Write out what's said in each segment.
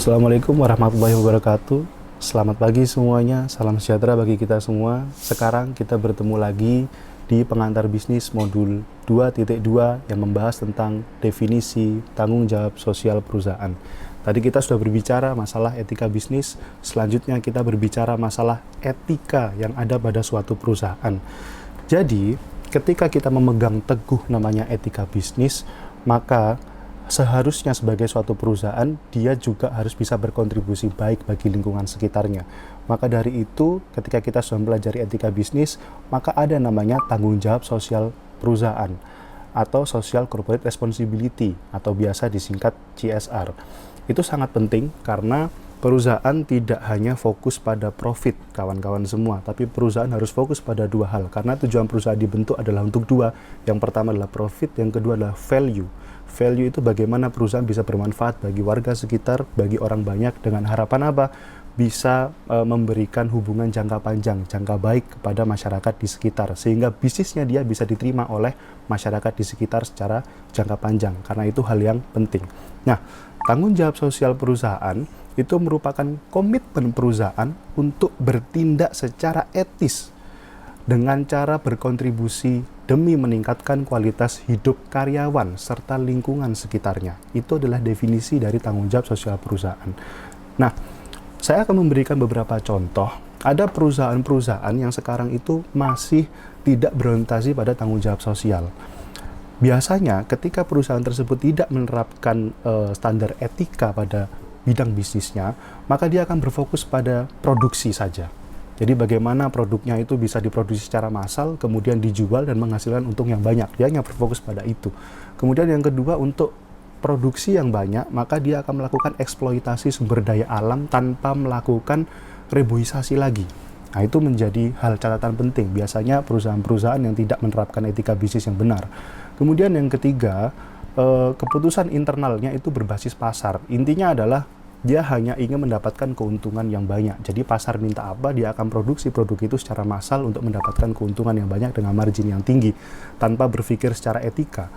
Assalamualaikum warahmatullahi wabarakatuh. Selamat pagi semuanya, salam sejahtera bagi kita semua. Sekarang kita bertemu lagi di pengantar bisnis modul 2.2 yang membahas tentang definisi tanggung jawab sosial perusahaan. Tadi kita sudah berbicara masalah etika bisnis, selanjutnya kita berbicara masalah etika yang ada pada suatu perusahaan. Jadi, ketika kita memegang teguh namanya etika bisnis, maka seharusnya sebagai suatu perusahaan, dia juga harus bisa berkontribusi baik bagi lingkungan sekitarnya. Maka dari itu, ketika kita sudah mempelajari etika bisnis, maka ada namanya tanggung jawab sosial perusahaan atau Social Corporate Responsibility atau biasa disingkat CSR. Itu sangat penting karena perusahaan tidak hanya fokus pada profit, kawan-kawan semua, tapi perusahaan harus fokus pada dua hal, karena tujuan perusahaan dibentuk adalah untuk dua. Yang pertama adalah profit, yang kedua adalah value. Value itu bagaimana perusahaan bisa bermanfaat bagi warga sekitar, bagi orang banyak, dengan harapan apa? Bisa memberikan hubungan jangka panjang, jangka baik kepada masyarakat di sekitar, sehingga bisnisnya dia bisa diterima oleh masyarakat di sekitar secara jangka panjang, karena itu hal yang penting. Nah, tanggung jawab sosial perusahaan itu merupakan komitmen perusahaan untuk bertindak secara etis dengan cara berkontribusi demi meningkatkan kualitas hidup karyawan serta lingkungan sekitarnya. Itu adalah definisi dari tanggung jawab sosial perusahaan. Nah, saya akan memberikan beberapa contoh. Ada perusahaan-perusahaan yang sekarang itu masih tidak berorientasi pada tanggung jawab sosial. Biasanya ketika perusahaan tersebut tidak menerapkan standar etika pada bidang bisnisnya, maka dia akan berfokus pada produksi saja. Jadi bagaimana produknya itu bisa diproduksi secara massal, kemudian dijual dan menghasilkan untung yang banyak. Dia hanya berfokus pada itu. Kemudian yang kedua, untuk produksi yang banyak, maka dia akan melakukan eksploitasi sumber daya alam tanpa melakukan reboisasi lagi. Nah, itu menjadi hal catatan penting. Biasanya perusahaan-perusahaan yang tidak menerapkan etika bisnis yang benar. Kemudian yang ketiga, keputusan internalnya itu berbasis pasar. Intinya adalah dia hanya ingin mendapatkan keuntungan yang banyak. Jadi pasar minta apa, dia akan produksi produk itu secara massal untuk mendapatkan keuntungan yang banyak dengan margin yang tinggi, tanpa berpikir secara etika.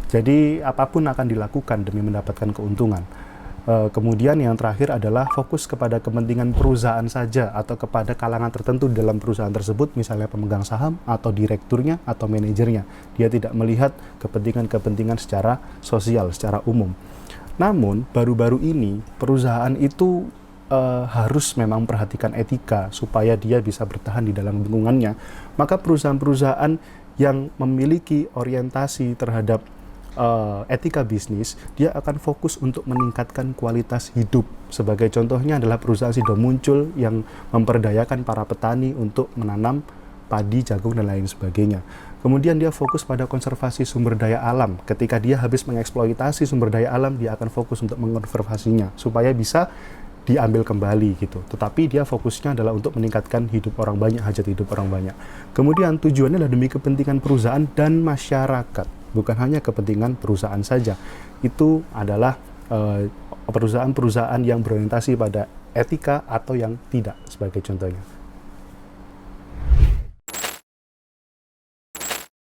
Jadi apapun akan dilakukan demi mendapatkan keuntungan. Kemudian yang terakhir adalah fokus kepada kepentingan perusahaan saja atau kepada kalangan tertentu dalam perusahaan tersebut, misalnya pemegang saham atau direkturnya atau manajernya. Dia tidak melihat kepentingan-kepentingan secara sosial, secara umum. Namun baru-baru ini perusahaan itu harus memang perhatikan etika supaya dia bisa bertahan di dalam lingkungannya. Maka perusahaan-perusahaan yang memiliki orientasi terhadap etika bisnis, dia akan fokus untuk meningkatkan kualitas hidup. Sebagai contohnya adalah perusahaan Sido Muncul yang memperdayakan para petani untuk menanam padi, jagung, dan lain sebagainya. Kemudian dia fokus pada konservasi sumber daya alam. Ketika dia habis mengeksploitasi sumber daya alam, dia akan fokus untuk mengonservasinya supaya bisa diambil kembali gitu. Tetapi dia fokusnya adalah untuk meningkatkan hidup orang banyak, hajat hidup orang banyak. Kemudian tujuannya adalah demi kepentingan perusahaan dan masyarakat, bukan hanya kepentingan perusahaan saja. Itu adalah perusahaan-perusahaan yang berorientasi pada etika atau yang tidak, sebagai contohnya.